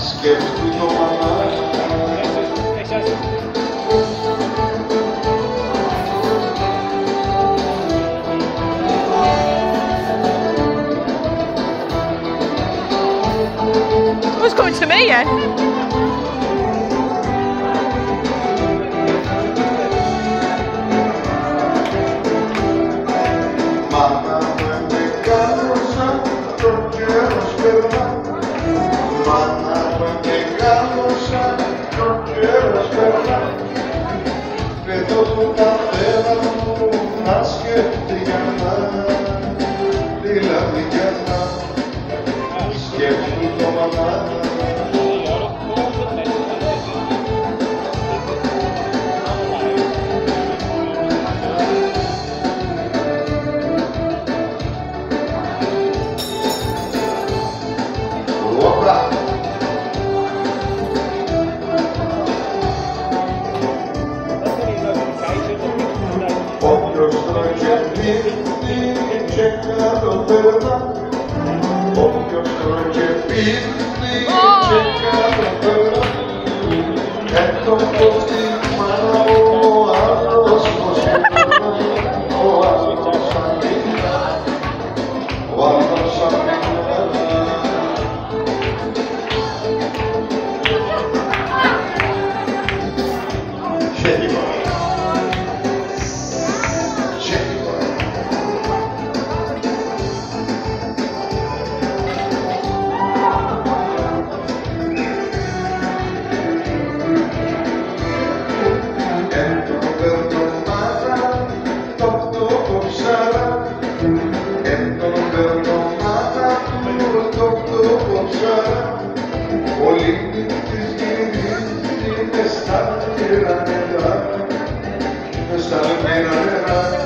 Σκέφτου το μανάκι. What's coming to me, yeah? Εδώ του καθένα μου να σκέφτει για να, δηλαδή για να σκέφτου το μανάκι. Όποιος τρώει και πίνει και καλοπερνά. Όποιος τρώει και πίνει και καλοπερνά. Έτω πως τη μάνα ο άλλος πως περνά. Ο άλλος αμήνα, ο άλλος αμήνα. Όλοι της γυρίζει μες στα νερά, μες στα νερά.